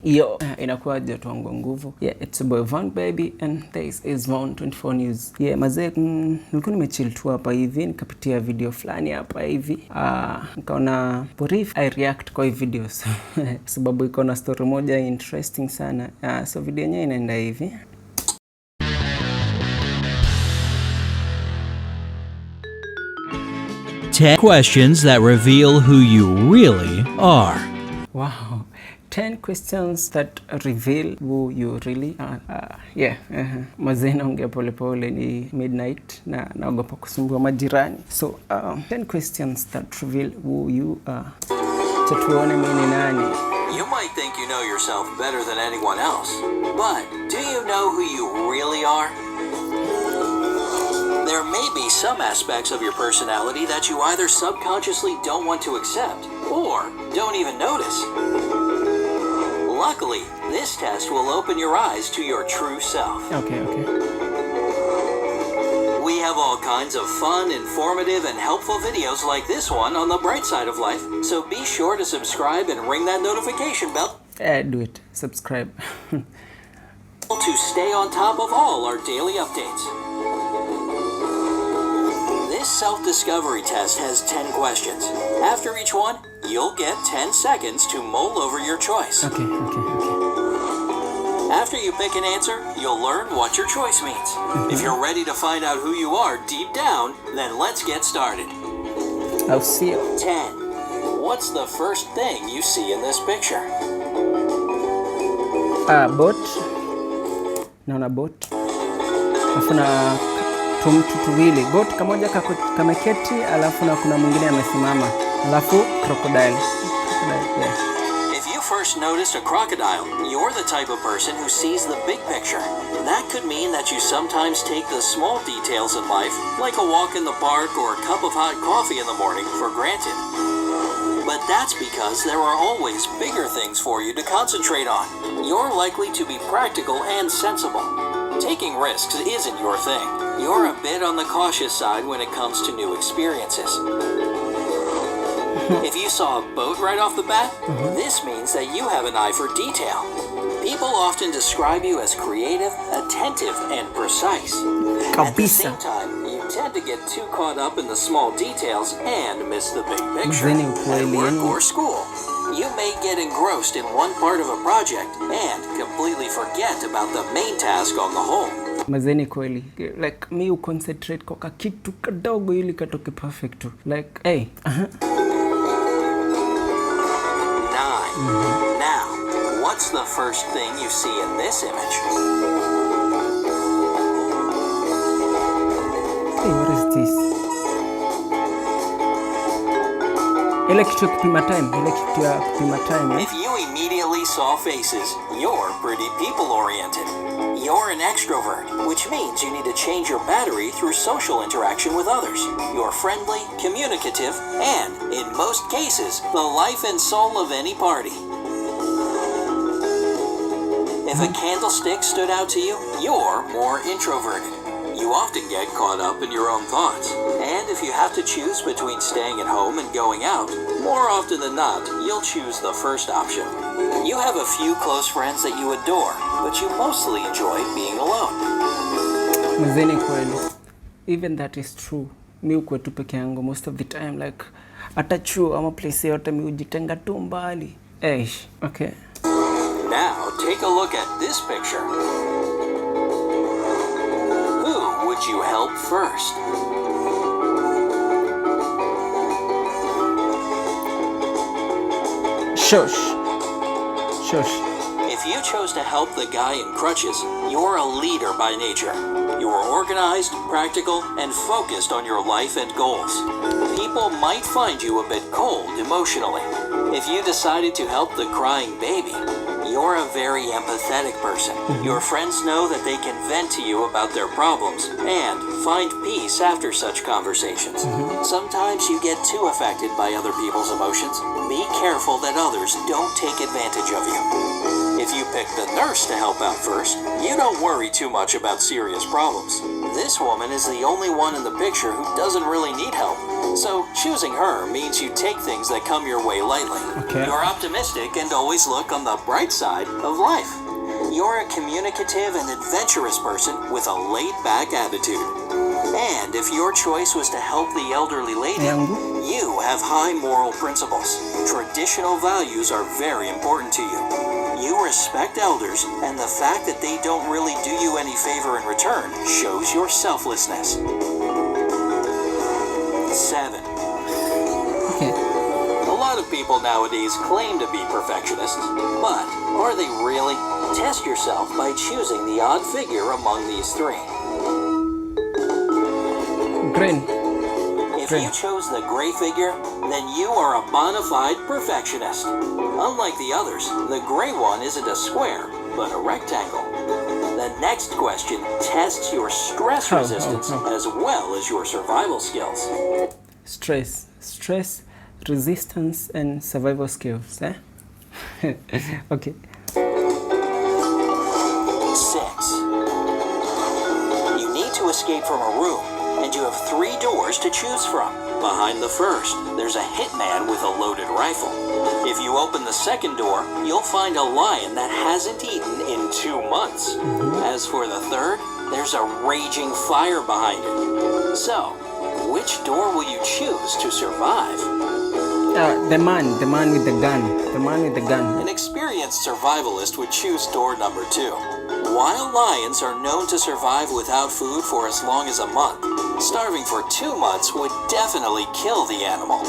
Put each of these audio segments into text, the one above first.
Yo, inakuwaje watu wangu nguvu? Yeah, it's a boy Von baby and this is Von 24 News. Yeah, mazee nilikuwa nimechill tu hapa hivi, nikapitia video fulani hapa hivi. Nikaona brief I react kwa hii videos. Sababu iko na story moja interesting sana. So video yenyewe inaenda hivi. Ten questions that reveal who you really are. Wow. 10 questions that reveal who you really are. Mazee naongea pole pole, ni midnight na naogopa kusumbua majirani. So 10 questions that reveal who you are. Tuone mimi ni nani. You might think you know yourself better than anyone else, but do you know who you really are? There may be some aspects of your personality that you either subconsciously don't want to accept or don't even notice. Luckily, this test will open your eyes to your true self. Okay. We have all kinds of fun, informative, and helpful videos like this one on the bright side of life, so be sure to subscribe and ring that notification bell. Do it. Subscribe. To stay on top of all our daily updates. This self-discovery test has 10 questions. After each one, you'll get 10 seconds to mull over your choice. Okay. After you pick an answer, you'll learn what your choice means. If you're ready to find out who you are deep down, then let's get started. I'll see you. 10. What's the first thing you see in this picture? Boat. Naona boat. Alafu na mtu tuwili. Boat kamoja kameketi, alafu na kuna mwingine amesimama. Alafu crocodile. Yeah. If you first noticed a crocodile, you're the type of person who sees the big picture. That could mean that you sometimes take the small details in life, like a walk in the park or a cup of hot coffee in the morning, for granted. But that's because there are always bigger things for you to concentrate on. You're likely to be practical and sensible. Taking risks isn't your thing. You're a bit on the cautious side when it comes to new experiences. If you saw a boat right off the bat, this means that you have an eye for detail. People often describe you as creative, attentive, and precise. At the same time, you tend to get too caught up in the small details and miss the big picture. At work or school, you may get engrossed in one part of a project and completely forget about the main task on the whole. Mazeni kweli, like me concentrate kwa kitu kadogo ili katoke perfect. Like, hey. 9. Now, what's the first thing you see in this image? Hey, what is this? Ile kitu ya kupima time. If you immediately saw faces, you're pretty people-oriented. You're an extrovert, which means you need to change your battery through social interaction with others. You're friendly, communicative, and, in most cases, the life and soul of any party. If a candlestick stood out to you, you're more introverted. You often get caught up in your own thoughts. And if you have to choose between staying at home and going out, more often than not, you'll choose the first option. You have a few close friends that you adore, but you mostly enjoy being alone. Mzeni kweli. Even that is true. Mi uko tu peke yangu most of the time, like hata chuo ama place yote mi ujitenga tu mbali. Okay. Now take a look at this picture. Who would you help first? Shush. If you chose to help the guy in crutches, you're a leader by nature. You're organized, practical, and focused on your life and goals. People might find you a bit cold emotionally. If you decided to help the crying baby, you're a very empathetic person. Your friends know that they can vent to you about their problems and find peace after such conversations. Sometimes you get too affected by other people's emotions. Be careful that others don't take advantage of you. If you pick the nurse to help out first, you don't worry too much about serious problems. This woman is the only one in the picture who doesn't really need help. So choosing her means you take things that come your way lightly. Okay. You're optimistic and always look on the bright side of life. You're a communicative and adventurous person with a laid-back attitude. And if your choice was to help the elderly lady, you have high moral principles. Traditional values are very important to you. You respect elders, and the fact that they don't really do you any favor in return shows your selflessness. 7. Okay. A lot of people nowadays claim to be perfectionists, but are they really? Test yourself by choosing the odd figure among these 3. Green. If you chose the gray figure, then you are a bona fide perfectionist. Unlike the others, the gray one isn't a square, but a rectangle. The next question tests your stress resistance as well as your survival skills. Stress, resistance, and survival skills. Okay. 6. You need to escape from a room, and you have 3 doors to choose from. Behind the first, there's a hitman with a loaded rifle. If you open the second door, you'll find a lion that hasn't eaten in 2 months. As for the third, there's a raging fire behind it. So, which door will you choose to survive? The man with the gun. The man with the gun. An experienced survivalist would choose door number 2. While lions are known to survive without food for as long as a month, starving for 2 months would definitely kill the animal.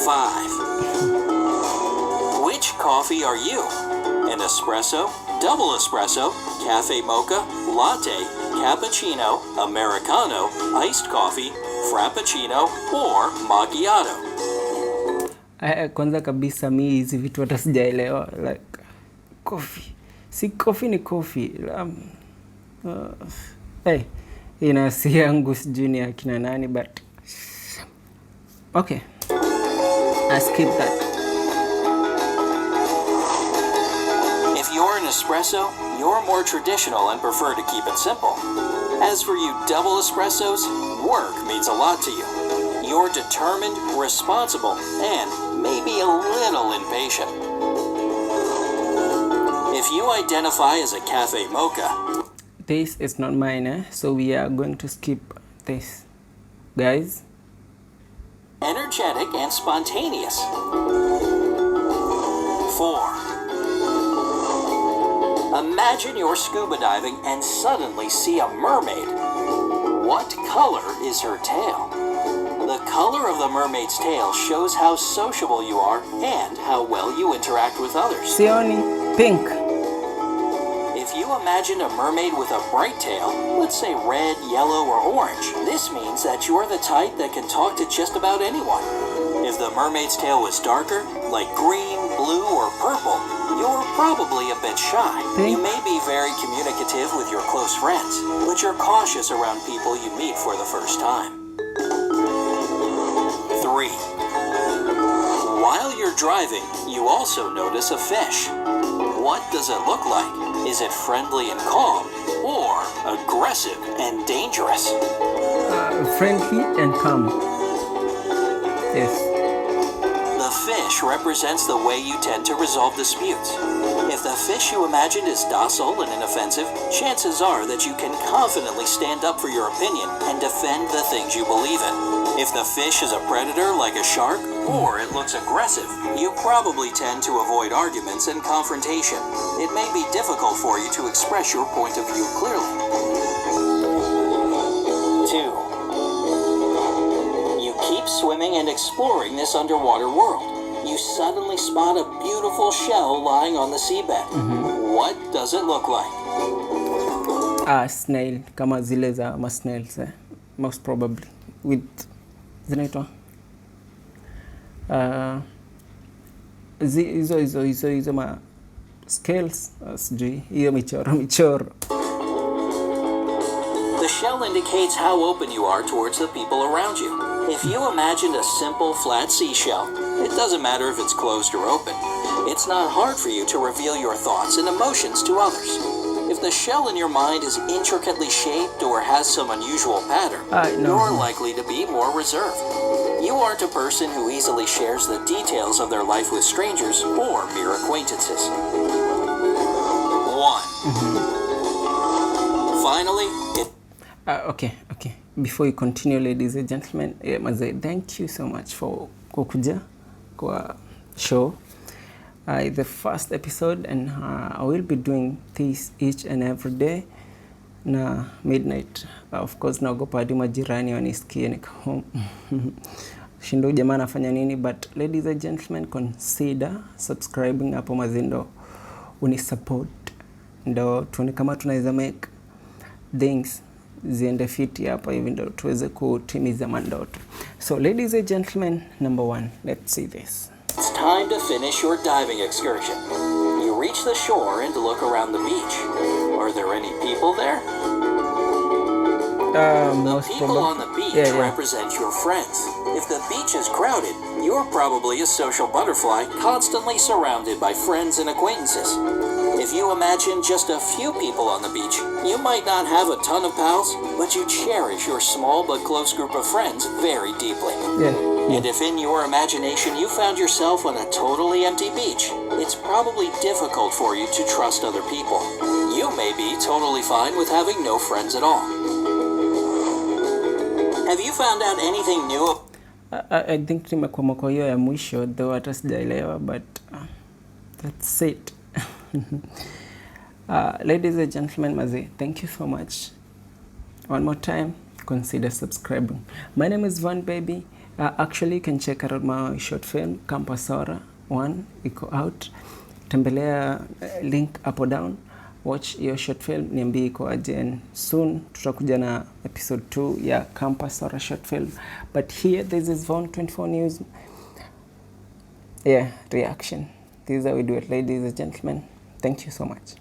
5. Which coffee are you? An espresso, double espresso, cafe mocha, latte, cappuccino, americano, iced coffee, frappuccino, or macchiato? Kwanza kabisa mi hizi vitu hata sijaelewa. Like coffee. Si coffee ni coffee. Ina si yangu sijui ni akina nani, but okay. I skip that. If you're an espresso, you're more traditional and prefer to keep it simple. As for you double espressos, work means a lot to you. You're determined, responsible, and maybe a little impatient. If you identify as a cafe mocha, this is not mine, so we are going to skip this, guys. Energetic and spontaneous. 4. Imagine you're scuba diving and suddenly see a mermaid. What color is her tail? The color of the mermaid's tail shows how sociable you are and how well you interact with others. Sioni, pink. If you imagine a mermaid with a bright tail, let's say red, yellow, or orange, this means that you're the type that can talk to just about anyone. If the mermaid's tail was darker, like green, blue, or purple, you're probably a bit shy. You may be very communicative with your close friends, but you're cautious around people you meet for the first time. 3. While you're driving, you also notice a fish. What does it look like? Is it friendly and calm, or aggressive and dangerous? Friendly and calm. Yes. The fish represents the way you tend to resolve disputes. If the fish you imagined is docile and inoffensive, chances are that you can confidently stand up for your opinion and defend the things you believe in. If the fish is a predator like a shark, or it looks aggressive, you probably tend to avoid arguments and confrontation. It may be difficult for you to express your point of view clearly. 2. You keep swimming and exploring this underwater world. You suddenly spot a beautiful shell lying on the seabed. What does it look like? Snail, kama zile za ma snails, most probably with zinaitwa hizo ma scales, sijui hiyo michoro. The shell indicates how open you are towards the people around you. If you imagined a simple flat seashell, it doesn't matter if it's closed or open. It's not hard for you to reveal your thoughts and emotions to others. If the shell in your mind is intricately shaped or has some unusual pattern, you're likely to be more reserved. You aren't a person who easily shares the details of their life with strangers or mere acquaintances. 1. Finally, Okay. Before you continue, ladies and gentlemen, Mazee, thank you so much for kukuja kwa show. The first episode, and I will be doing this each and every day na midnight. Of course, naogopa hadi majirani wanisikie niko home. Shindo jamaa anafanya nini, but ladies and gentlemen, consider subscribing hapo Mazindo, unisupport ndo tuone kama tunaweza make things ziende fiti hapa hivi ndo tuweze kutimiza mandoto. So ladies and gentlemen, number 1, let's see this. It's time to finish your diving excursion. You reach the shore and look around the beach. Are there any people there? The people on the beach represent your friends. If the beach is crowded, you're probably a social butterfly constantly surrounded by friends and acquaintances. If you imagine just a few people on the beach, you might not have a ton of pals, but you cherish your small but close group of friends very deeply. And if in your imagination you found yourself on a totally empty beach, it's probably difficult for you to trust other people. You may be totally fine with having no friends at all. Have you found out anything new? I think nimekuwa kwa hiyo ya mwisho, though hata sijaelewa, but that's it. Ladies and gentlemen, Mazee, thank you so much. One more time, consider subscribing. My name is Van Baby. Actually, you can check out my short film, Campasora 1, iko out. Tembelea link up down. Watch your short film, niambie iko aje, and soon tutakuja na episode 2 ya Campasora short film. But here, this is Von 24 News. Reaction. This is how we do it, ladies and gentlemen. Thank you so much.